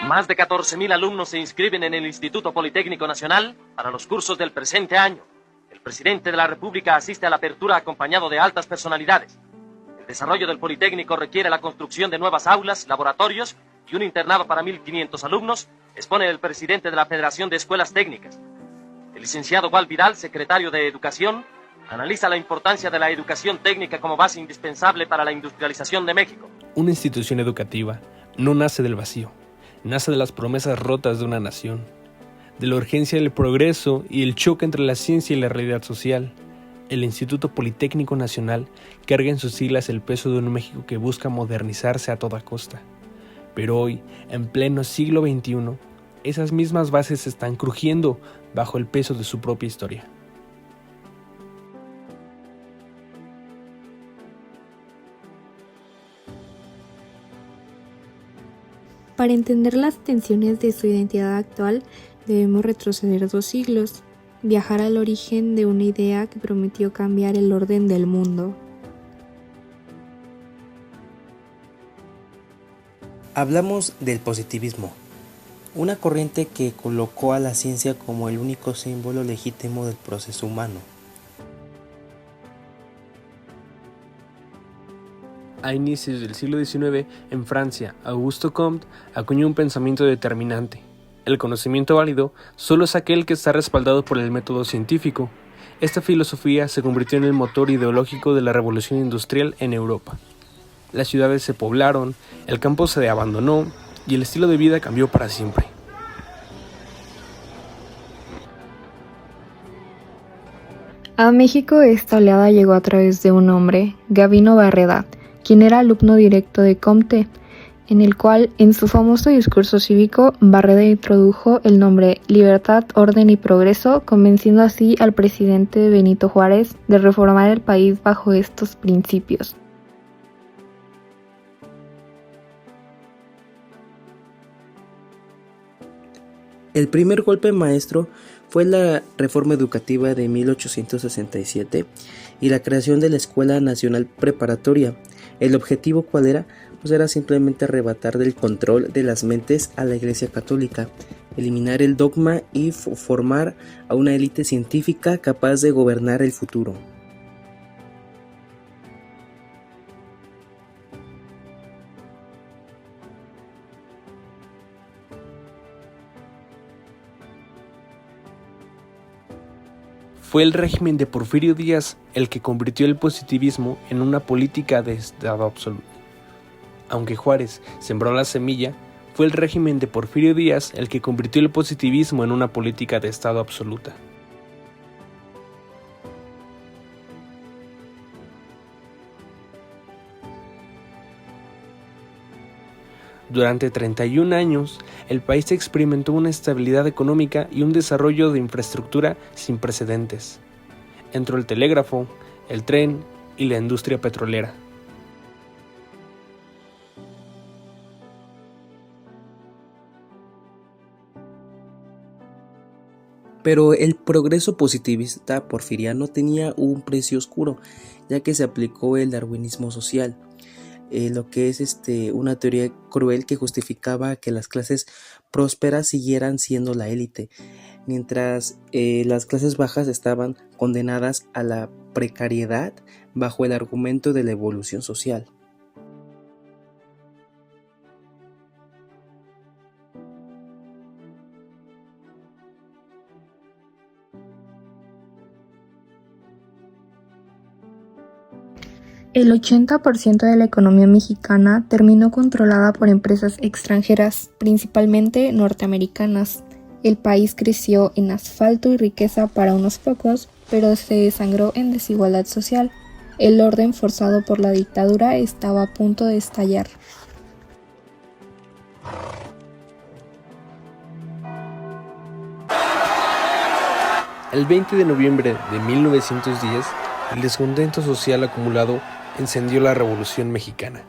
Más de 14.000 alumnos se inscriben en el Instituto Politécnico Nacional para los cursos del presente año. El presidente de la República asiste a la apertura acompañado de altas personalidades. El desarrollo del Politécnico requiere la construcción de nuevas aulas, laboratorios y un internado para 1.500 alumnos, expone el presidente de la Federación de Escuelas Técnicas. El licenciado Val Vidal, secretario de Educación, analiza la importancia de la educación técnica como base indispensable para la industrialización de México. Una institución educativa no nace del vacío, nace de las promesas rotas de una nación, de la urgencia del progreso y el choque entre la ciencia y la realidad social. El Instituto Politécnico Nacional carga en sus siglas el peso de un México que busca modernizarse a toda costa. Pero hoy, en pleno siglo XXI, esas mismas bases están crujiendo bajo el peso de su propia historia. Para entender las tensiones de su identidad actual, debemos retroceder 2 siglos, viajar al origen de una idea que prometió cambiar el orden del mundo. Hablamos del positivismo, una corriente que colocó a la ciencia como el único símbolo legítimo del proceso humano. A inicios del siglo XIX, en Francia, Auguste Comte acuñó un pensamiento determinante. El conocimiento válido solo es aquel que está respaldado por el método científico. Esta filosofía se convirtió en el motor ideológico de la revolución industrial en Europa. Las ciudades se poblaron, el campo se abandonó y el estilo de vida cambió para siempre. A México esta oleada llegó a través de un hombre, Gavino Barreda, quien era alumno directo de Comte, en el cual, en su famoso discurso cívico, Barreda introdujo el nombre Libertad, Orden y Progreso, convenciendo así al presidente Benito Juárez de reformar el país bajo estos principios. El primer golpe maestro fue la reforma educativa de 1867 y la creación de la Escuela Nacional Preparatoria. El objetivo, ¿cuál era? Pues era simplemente arrebatar del control de las mentes a la Iglesia Católica, eliminar el dogma y formar a una élite científica capaz de gobernar el futuro. Fue el régimen de Porfirio Díaz el que convirtió el positivismo en una política de Estado absoluto. Aunque Juárez sembró la semilla, fue el régimen de Porfirio Díaz el que convirtió el positivismo en una política de Estado absoluta. Durante 31 años, el país experimentó una estabilidad económica y un desarrollo de infraestructura sin precedentes. Entró el telégrafo, el tren y la industria petrolera. Pero el progreso positivista porfiriano tenía un precio oscuro, ya que se aplicó el darwinismo social. Lo que es una teoría cruel que justificaba que las clases prósperas siguieran siendo la élite, mientras las clases bajas estaban condenadas a la precariedad bajo el argumento de la evolución social. El 80% de la economía mexicana terminó controlada por empresas extranjeras, principalmente norteamericanas. El país creció en asfalto y riqueza para unos pocos, pero se desangró en desigualdad social. El orden forzado por la dictadura estaba a punto de estallar. El 20 de noviembre de 1910, el descontento social acumulado encendió la Revolución Mexicana.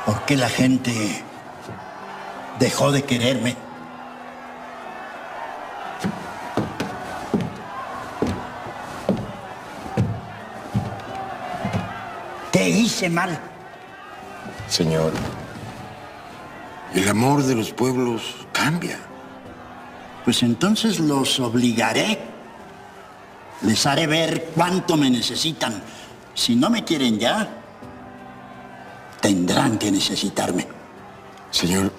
¿Por qué la gente dejó de quererme? hice mal? Señor, el amor de los pueblos cambia. Pues entonces los obligaré. Les haré ver cuánto me necesitan. Si no me quieren ya, tendrán que necesitarme. Señor,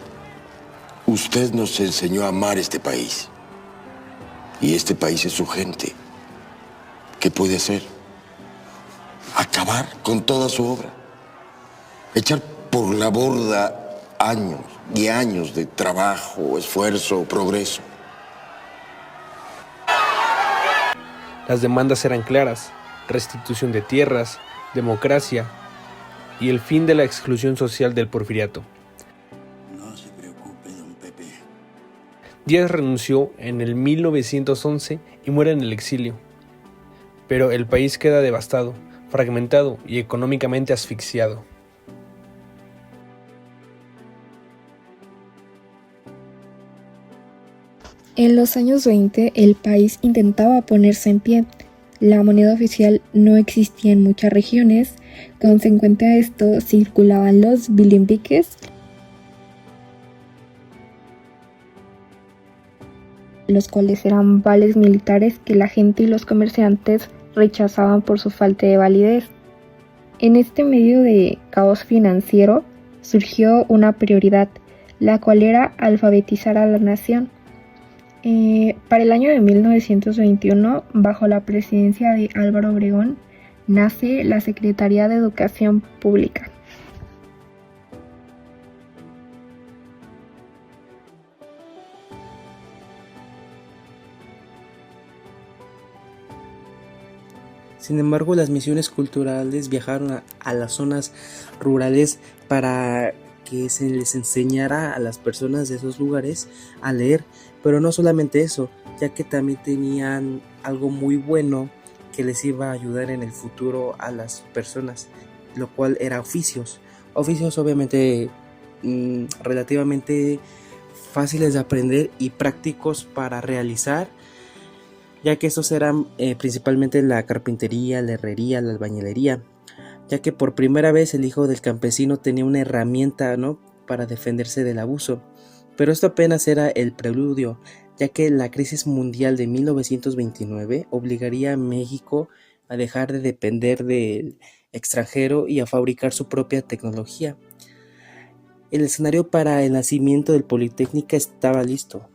usted nos enseñó a amar este país. Y este país es su gente. ¿Qué puede hacer? Acabar con toda su obra. Echar por la borda años y años de trabajo, esfuerzo, progreso. Las demandas eran claras: restitución de tierras, democracia y el fin de la exclusión social del porfiriato. No se preocupe, don Pepe. Díaz renunció en el 1911 y muere en el exilio. Pero el país queda devastado, fragmentado y económicamente asfixiado. En los años 20, el país intentaba ponerse en pie. La moneda oficial no existía en muchas regiones. Consecuente a esto, circulaban los bilimbiques, los cuales eran vales militares que la gente y los comerciantes rechazaban por su falta de validez. En este medio de caos financiero surgió una prioridad, la cual era alfabetizar a la nación. Para el año de 1921, bajo la presidencia de Álvaro Obregón, nace la Secretaría de Educación Pública. Sin embargo, las misiones culturales viajaron a las zonas rurales para que se les enseñara a las personas de esos lugares a leer, pero no solamente eso, ya que también tenían algo muy bueno que les iba a ayudar en el futuro a las personas, lo cual era oficios obviamente relativamente fáciles de aprender y prácticos para realizar, ya que estos eran principalmente la carpintería, la herrería, la albañilería, ya que por primera vez el hijo del campesino tenía una herramienta, ¿no?, para defenderse del abuso. Pero esto apenas era el preludio, ya que la crisis mundial de 1929 obligaría a México a dejar de depender del extranjero y a fabricar su propia tecnología. El escenario para el nacimiento del Politécnica estaba listo.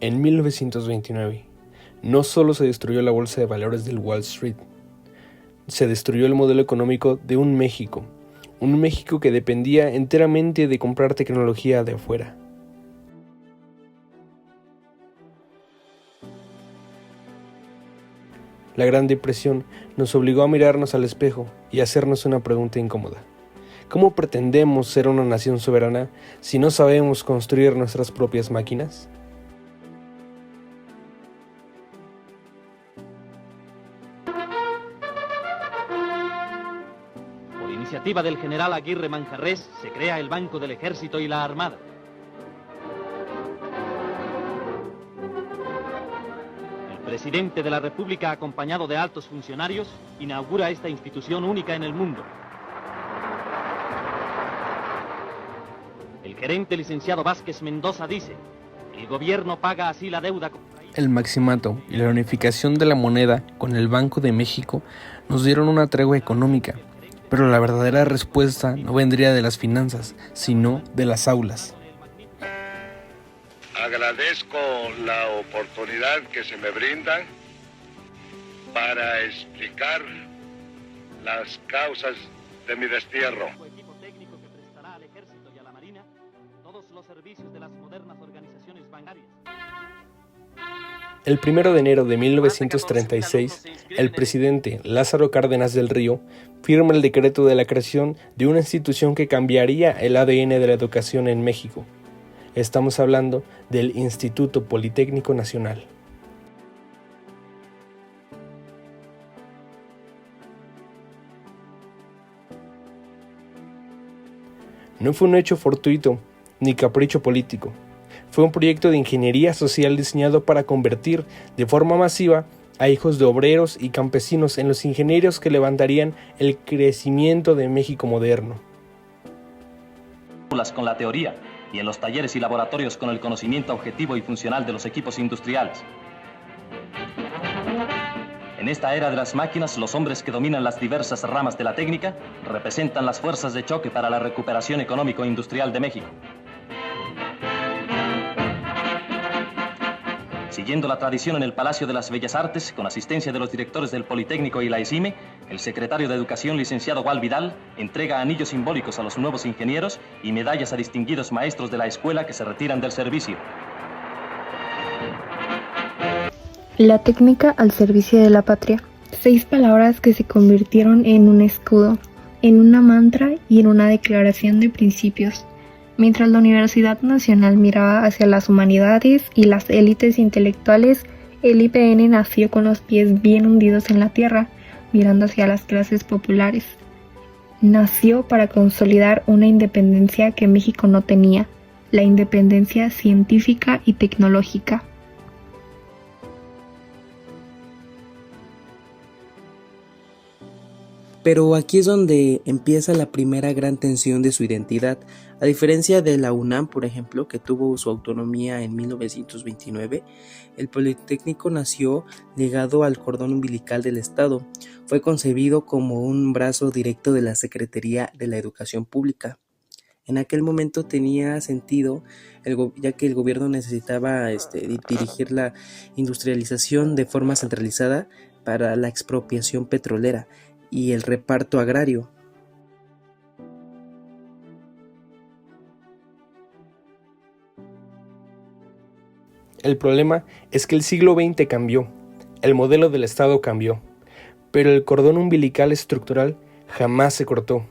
En 1929, no solo se destruyó la bolsa de valores del Wall Street, se destruyó el modelo económico de un México que dependía enteramente de comprar tecnología de afuera. La Gran Depresión nos obligó a mirarnos al espejo y hacernos una pregunta incómoda. ¿Cómo pretendemos ser una nación soberana si no sabemos construir nuestras propias máquinas? Por iniciativa del general Aguirre Manjarrés, se crea el Banco del Ejército y la Armada. El presidente de la República, acompañado de altos funcionarios, inaugura esta institución única en el mundo. El gerente licenciado Vázquez Mendoza dice: el gobierno paga así la deuda. El maximato y la unificación de la moneda con el Banco de México nos dieron una tregua económica, pero la verdadera respuesta no vendría de las finanzas, sino de las aulas. Agradezco la oportunidad que se me brinda para explicar las causas de mi destierro. Equipo técnico que prestará al Ejército y a la Marina todos los servicios de las modernas organizaciones bancarias. El 1 de enero de 1936, el presidente Lázaro Cárdenas del Río firma el decreto de la creación de una institución que cambiaría el ADN de la educación en México. Estamos hablando del Instituto Politécnico Nacional. No fue un hecho fortuito ni capricho político. Fue un proyecto de ingeniería social diseñado para convertir de forma masiva a hijos de obreros y campesinos en los ingenieros que levantarían el crecimiento de México moderno. Con la teoría y en los talleres y laboratorios con el conocimiento objetivo y funcional de los equipos industriales. En esta era de las máquinas, los hombres que dominan las diversas ramas de la técnica representan las fuerzas de choque para la recuperación económico-industrial de México. Siguiendo la tradición en el Palacio de las Bellas Artes, con asistencia de los directores del Politécnico y la ESIME, el secretario de Educación, licenciado Gual Vidal, entrega anillos simbólicos a los nuevos ingenieros y medallas a distinguidos maestros de la escuela que se retiran del servicio. La técnica al servicio de la patria. 6 palabras que se convirtieron en un escudo, en una mantra y en una declaración de principios. Mientras la Universidad Nacional miraba hacia las humanidades y las élites intelectuales, el IPN nació con los pies bien hundidos en la tierra, mirando hacia las clases populares. Nació para consolidar una independencia que México no tenía, la independencia científica y tecnológica. Pero aquí es donde empieza la primera gran tensión de su identidad. A diferencia de la UNAM, por ejemplo, que tuvo su autonomía en 1929, el Politécnico nació ligado al cordón umbilical del Estado. Fue concebido como un brazo directo de la Secretaría de la Educación Pública. En aquel momento tenía sentido, ya que el gobierno necesitaba dirigir la industrialización de forma centralizada para la expropiación petrolera y el reparto agrario. El problema es que el siglo XX cambió, el modelo del Estado cambió, pero el cordón umbilical estructural jamás se cortó.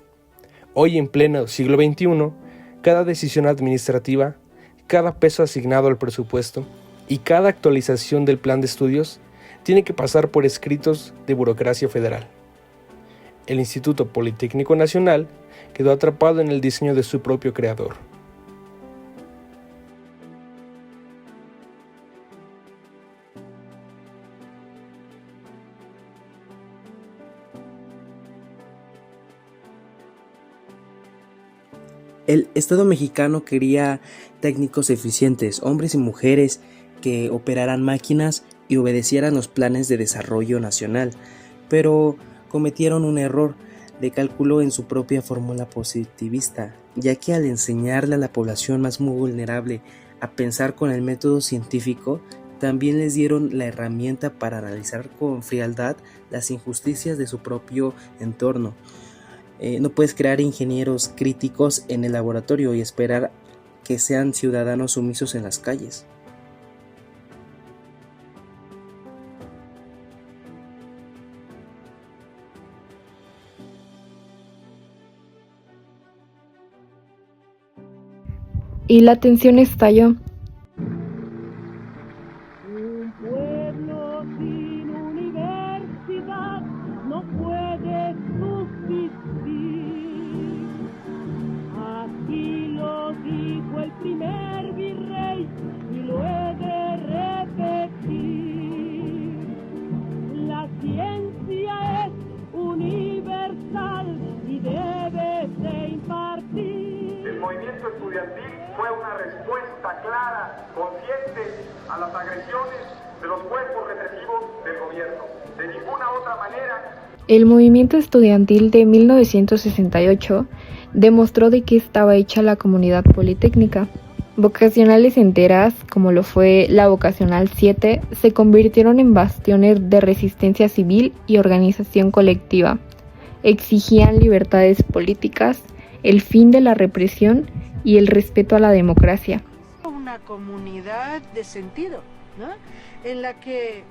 Hoy, en pleno siglo XXI, cada decisión administrativa, cada peso asignado al presupuesto y cada actualización del plan de estudios tiene que pasar por escritos de burocracia federal. El Instituto Politécnico Nacional quedó atrapado en el diseño de su propio creador. El Estado mexicano quería técnicos eficientes, hombres y mujeres que operaran máquinas y obedecieran los planes de desarrollo nacional, pero cometieron un error de cálculo en su propia fórmula positivista, ya que al enseñarle a la población más vulnerable a pensar con el método científico, también les dieron la herramienta para analizar con frialdad las injusticias de su propio entorno. No puedes crear ingenieros críticos en el laboratorio y esperar que sean ciudadanos sumisos en las calles. Y la tensión estalló. Un pueblo sin universidad no puede subsistir. Así lo dijo el primer virrey y lo he de repetir. La ciencia es universal y debe de impartir. El movimiento estudiantil fue una respuesta clara, consciente a las agresiones de los cuerpos represivos del gobierno. De ninguna otra manera. El movimiento estudiantil de 1968 demostró de qué estaba hecha la comunidad politécnica. Vocacionales enteras, como lo fue la Vocacional 7, se convirtieron en bastiones de resistencia civil y organización colectiva. Exigían libertades políticas, el fin de la represión y el respeto a la democracia. Una comunidad de sentido, ¿no? En la que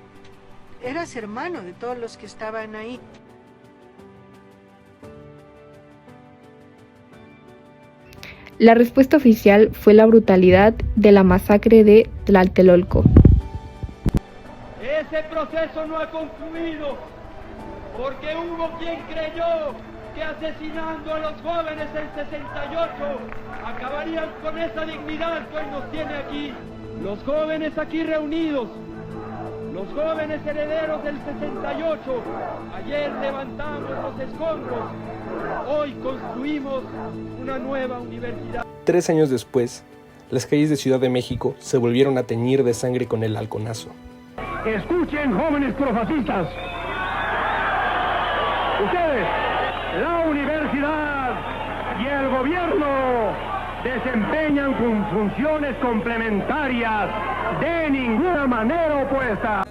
eras hermano de todos los que estaban ahí. La respuesta oficial fue la brutalidad de la masacre de Tlatelolco. Ese proceso no ha concluido porque hubo quien creyó que asesinando a los jóvenes del 68 acabarían con esa dignidad que hoy nos tiene aquí. Los jóvenes aquí reunidos, los jóvenes herederos del 68, ayer levantamos los escombros, hoy construimos una nueva universidad. 3 años después, las calles de Ciudad de México se volvieron a teñir de sangre con el halconazo. Escuchen, jóvenes profascistas. Ustedes, la universidad y el gobierno desempeñan funciones complementarias, de ninguna manera opuestas.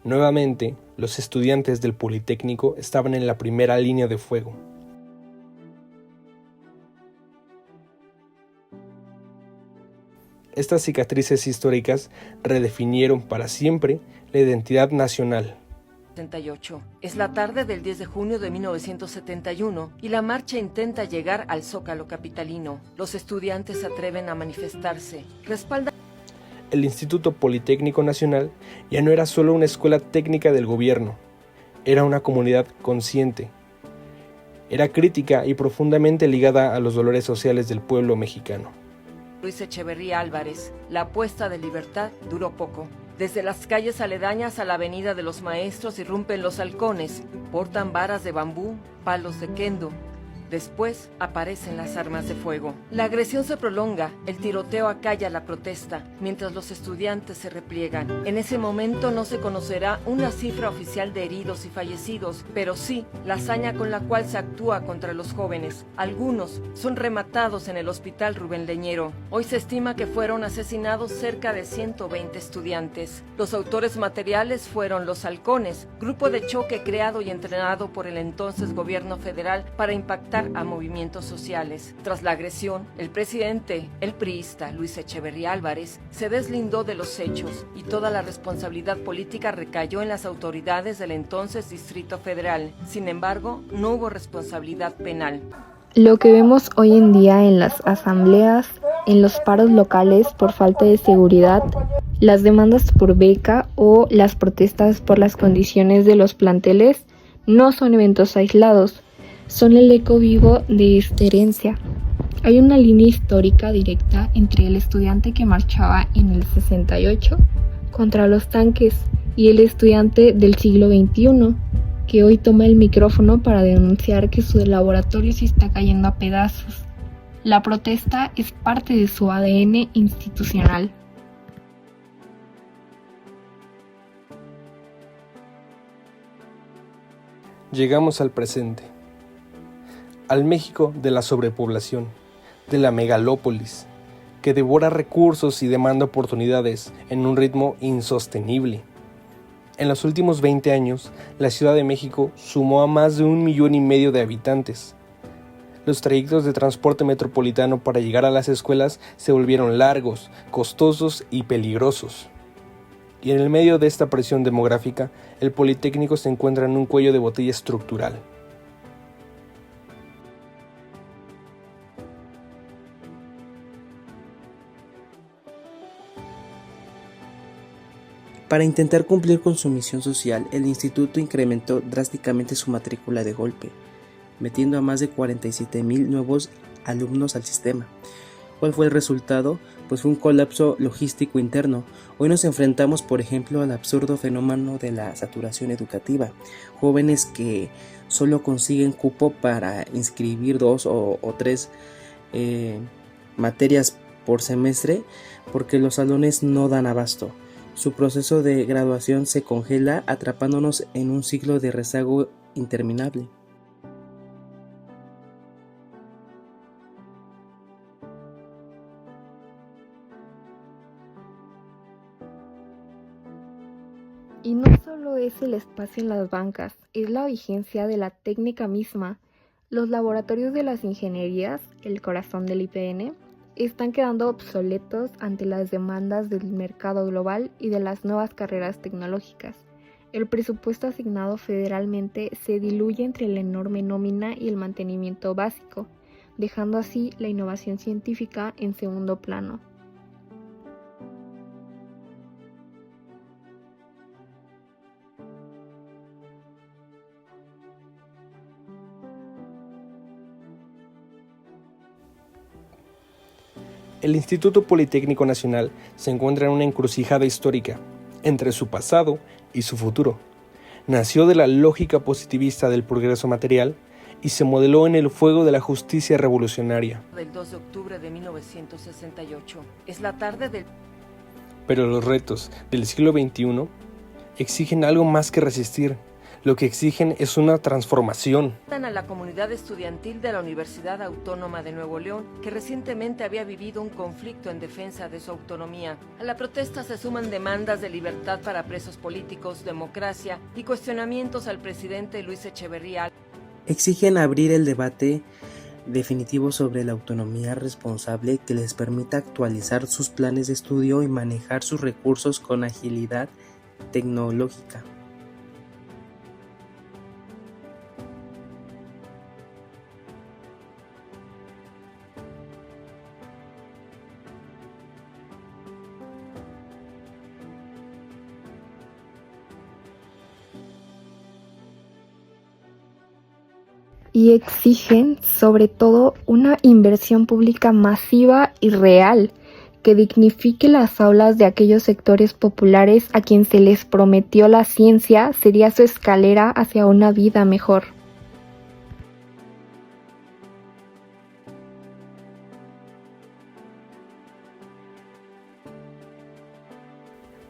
Nuevamente, los estudiantes del Politécnico estaban en la primera línea de fuego. Estas cicatrices históricas redefinieron para siempre la identidad nacional. 78. Es la tarde del 10 de junio de 1971 y la marcha intenta llegar al Zócalo capitalino. Los estudiantes se atreven a manifestarse. Respaldan. El Instituto Politécnico Nacional ya no era solo una escuela técnica del gobierno, era una comunidad consciente. Era crítica y profundamente ligada a los dolores sociales del pueblo mexicano. Luis Echeverría Álvarez, la apuesta de libertad duró poco. Desde las calles aledañas a la Avenida de los Maestros irrumpen los halcones, portan varas de bambú, palos de kendo. Después aparecen las armas de fuego. La agresión se prolonga, el tiroteo acalla la protesta, mientras los estudiantes se repliegan. En ese momento no se conocerá una cifra oficial de heridos y fallecidos, pero sí la hazaña con la cual se actúa contra los jóvenes. Algunos son rematados en el Hospital Rubén Leñero. Hoy se estima que fueron asesinados cerca de 120 estudiantes. Los autores materiales fueron los halcones, grupo de choque creado y entrenado por el entonces gobierno federal para impactar a movimientos sociales. Tras la agresión, el presidente, el priista Luis Echeverría Álvarez, se deslindó de los hechos y toda la responsabilidad política recayó en las autoridades del entonces Distrito Federal. Sin embargo, no hubo responsabilidad penal. Lo que vemos hoy en día en las asambleas, en los paros locales por falta de seguridad, las demandas por beca o las protestas por las condiciones de los planteles, no son eventos aislados. Son el eco vivo de esta herencia. Hay una línea histórica directa entre el estudiante que marchaba en el 68 contra los tanques y el estudiante del siglo XXI que hoy toma el micrófono para denunciar que su laboratorio se está cayendo a pedazos. La protesta es parte de su ADN institucional. Llegamos al presente. Al México de la sobrepoblación, de la megalópolis, que devora recursos y demanda oportunidades en un ritmo insostenible. En los últimos 20 años, la Ciudad de México sumó a más de 1,5 millones de habitantes. Los trayectos de transporte metropolitano para llegar a las escuelas se volvieron largos, costosos y peligrosos. Y en el medio de esta presión demográfica, el Politécnico se encuentra en un cuello de botella estructural. Para intentar cumplir con su misión social, el instituto incrementó drásticamente su matrícula de golpe, metiendo a más de 47,000 nuevos alumnos al sistema. ¿Cuál fue el resultado? Pues fue un colapso logístico interno. Hoy nos enfrentamos, por ejemplo, al absurdo fenómeno de la saturación educativa. Jóvenes que solo consiguen cupo para inscribir 2 o 3 materias por semestre porque los salones no dan abasto. Su proceso de graduación se congela, atrapándonos en un ciclo de rezago interminable. Y no solo es el espacio en las bancas, es la vigencia de la técnica misma. Los laboratorios de las ingenierías, el corazón del IPN, están quedando obsoletos ante las demandas del mercado global y de las nuevas carreras tecnológicas. El presupuesto asignado federalmente se diluye entre la enorme nómina y el mantenimiento básico, dejando así la innovación científica en segundo plano. El Instituto Politécnico Nacional se encuentra en una encrucijada histórica entre su pasado y su futuro. Nació de la lógica positivista del progreso material y se modeló en el fuego de la justicia revolucionaria. Del 2 de octubre de 1968. Es la tarde del... Pero los retos del siglo XXI exigen algo más que resistir. Lo que exigen es una transformación. A la comunidad estudiantil de la Universidad Autónoma de Nuevo León, que recientemente había vivido un conflicto en defensa de su autonomía. A la protesta se suman demandas de libertad para presos políticos, democracia y cuestionamientos al presidente Luis Echeverría. Exigen abrir el debate definitivo sobre la autonomía responsable que les permita actualizar sus planes de estudio y manejar sus recursos con agilidad tecnológica. Y exigen, sobre todo, una inversión pública masiva y real que dignifique las aulas de aquellos sectores populares a quien se les prometió la ciencia sería su escalera hacia una vida mejor.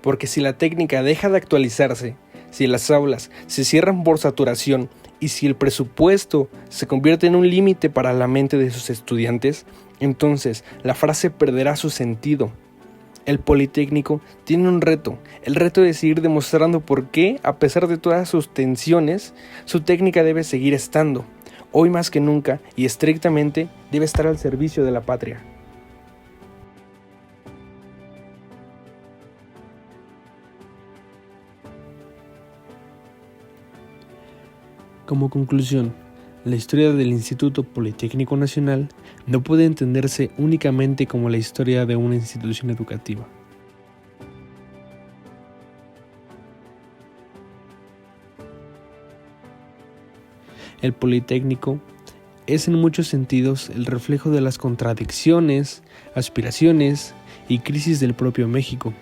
Porque si la técnica deja de actualizarse, si las aulas se cierran por saturación y si el presupuesto se convierte en un límite para la mente de sus estudiantes, entonces la frase perderá su sentido. El Politécnico tiene un reto, el reto de seguir demostrando por qué, a pesar de todas sus tensiones, su técnica debe seguir estando, hoy más que nunca y estrictamente debe estar al servicio de la patria. Como conclusión, la historia del Instituto Politécnico Nacional no puede entenderse únicamente como la historia de una institución educativa. El Politécnico es en muchos sentidos el reflejo de las contradicciones, aspiraciones y crisis del propio México.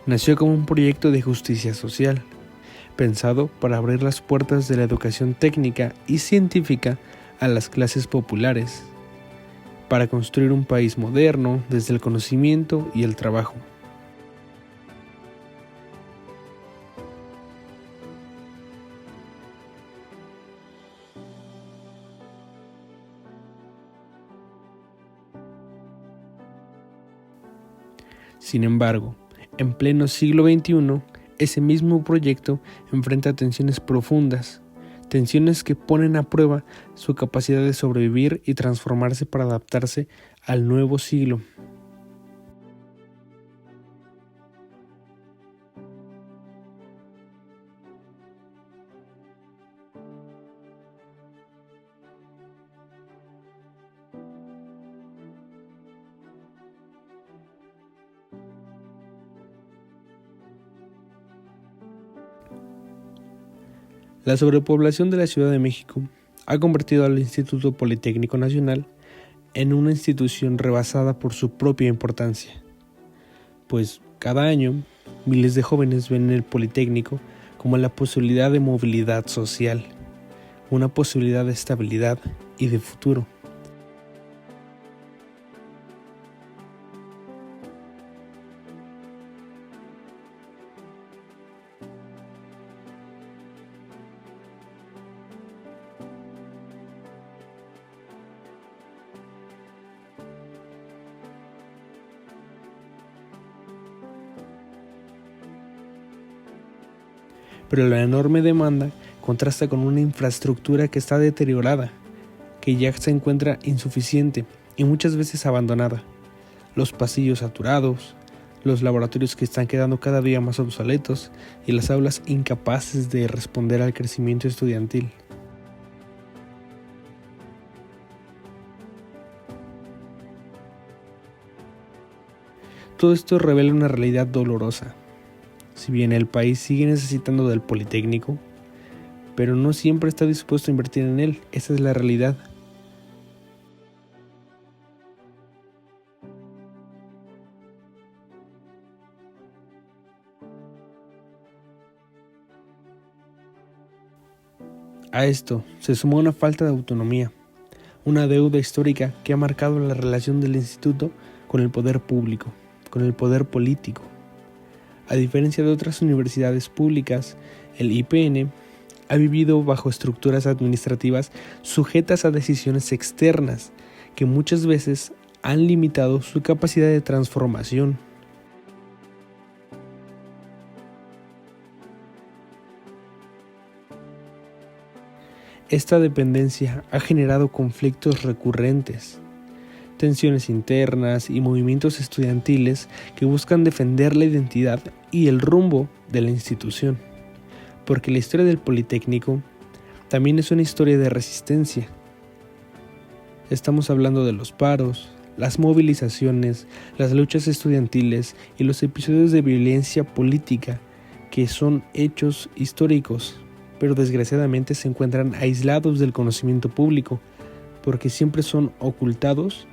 Nació como un proyecto de justicia social, pensado para abrir las puertas de la educación técnica y científica a las clases populares, para construir un país moderno desde el conocimiento y el trabajo. Sin embargo, en pleno siglo XXI, ese mismo proyecto enfrenta tensiones profundas, tensiones que ponen a prueba su capacidad de sobrevivir y transformarse para adaptarse al nuevo siglo. La sobrepoblación de la Ciudad de México ha convertido al Instituto Politécnico Nacional en una institución rebasada por su propia importancia, pues cada año miles de jóvenes ven el Politécnico como la posibilidad de movilidad social, una posibilidad de estabilidad y de futuro. Pero la enorme demanda contrasta con una infraestructura que está deteriorada, que ya se encuentra insuficiente y muchas veces abandonada. Los pasillos saturados, los laboratorios que están quedando cada día más obsoletos y las aulas incapaces de responder al crecimiento estudiantil. Todo esto revela una realidad dolorosa. Si bien el país sigue necesitando del Politécnico, pero no siempre está dispuesto a invertir en él, esa es la realidad. A esto se sumó una falta de autonomía, una deuda histórica que ha marcado la relación del instituto con el poder público, con el poder político. A diferencia de otras universidades públicas, el IPN ha vivido bajo estructuras administrativas sujetas a decisiones externas que muchas veces han limitado su capacidad de transformación. Esta dependencia ha generado conflictos recurrentes, tensiones internas y movimientos estudiantiles que buscan defender la identidad y el rumbo de la institución, porque la historia del Politécnico también es una historia de resistencia. Estamos hablando de los paros, las movilizaciones, las luchas estudiantiles y los episodios de violencia política que son hechos históricos, pero desgraciadamente se encuentran aislados del conocimiento público, porque siempre son ocultados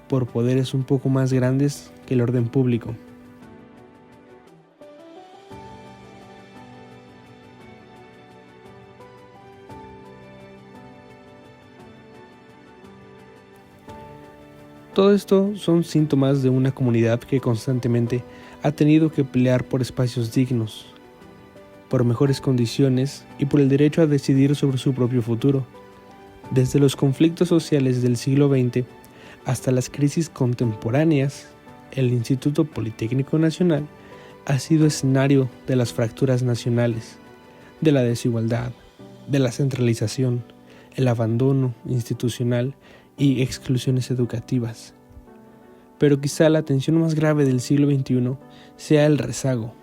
por poderes un poco más grandes que el orden público. Todo esto son síntomas de una comunidad que constantemente ha tenido que pelear por espacios dignos, por mejores condiciones y por el derecho a decidir sobre su propio futuro. Desde los conflictos sociales del siglo XX hasta las crisis contemporáneas, el Instituto Politécnico Nacional ha sido escenario de las fracturas nacionales, de la desigualdad, de la centralización, el abandono institucional y exclusiones educativas. Pero quizá la tensión más grave del siglo XXI sea el rezago.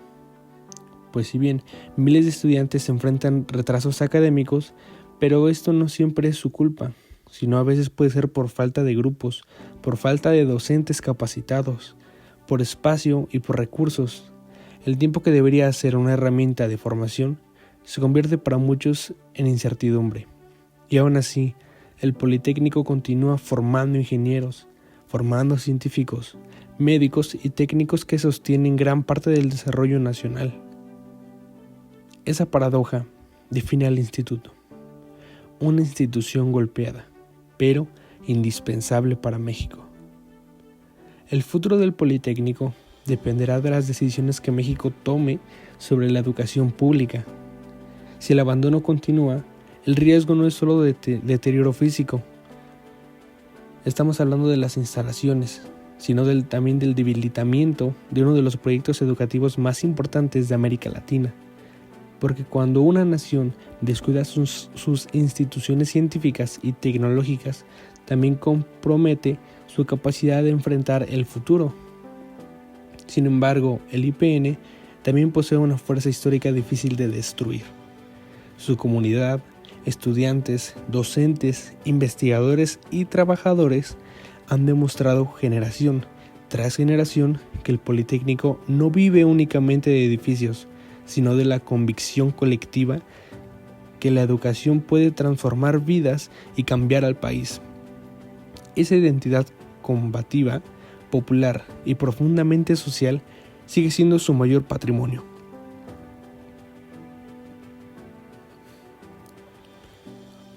Pues si bien miles de estudiantes se enfrentan retrasos académicos, pero esto no siempre es su culpa, sino a veces puede ser por falta de grupos, por falta de docentes capacitados, por espacio y por recursos. El tiempo que debería ser una herramienta de formación se convierte para muchos en incertidumbre. Y aún así, el Politécnico continúa formando ingenieros, formando científicos, médicos y técnicos que sostienen gran parte del desarrollo nacional. Esa paradoja define al instituto, una institución golpeada, pero indispensable para México. El futuro del Politécnico dependerá de las decisiones que México tome sobre la educación pública. Si el abandono continúa, el riesgo no es solo de deterioro físico. Estamos hablando de las instalaciones, sino también del debilitamiento de uno de los proyectos educativos más importantes de América Latina. Porque cuando una nación descuida sus instituciones científicas y tecnológicas, también compromete su capacidad de enfrentar el futuro. Sin embargo, el IPN también posee una fuerza histórica difícil de destruir. Su comunidad, estudiantes, docentes, investigadores y trabajadores han demostrado generación tras generación que el Politécnico no vive únicamente de edificios, sino de la convicción colectiva que la educación puede transformar vidas y cambiar al país. Esa identidad combativa, popular y profundamente social sigue siendo su mayor patrimonio.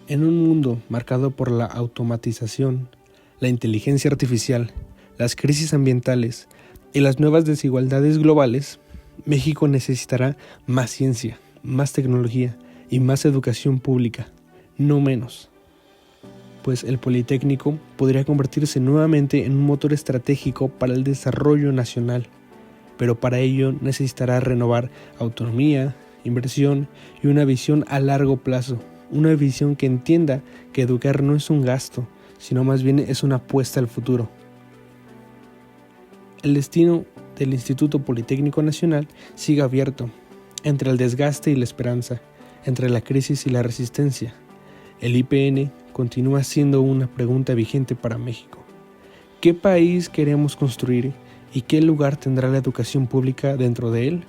En un mundo marcado por la automatización, la inteligencia artificial, las crisis ambientales y las nuevas desigualdades globales, México necesitará más ciencia, más tecnología y más educación pública, no menos. Pues el Politécnico podría convertirse nuevamente en un motor estratégico para el desarrollo nacional, pero para ello necesitará renovar autonomía, inversión y una visión a largo plazo, una visión que entienda que educar no es un gasto, sino más bien es una apuesta al futuro. El destino del Instituto Politécnico Nacional sigue abierto, entre el desgaste y la esperanza, entre la crisis y la resistencia. El IPN continúa siendo una pregunta vigente para México. ¿Qué país queremos construir y qué lugar tendrá la educación pública dentro de él?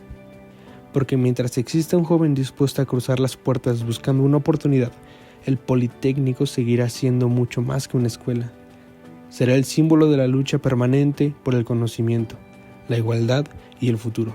Porque mientras exista un joven dispuesto a cruzar las puertas buscando una oportunidad, el Politécnico seguirá siendo mucho más que una escuela. Será el símbolo de la lucha permanente por el conocimiento, la igualdad y el futuro.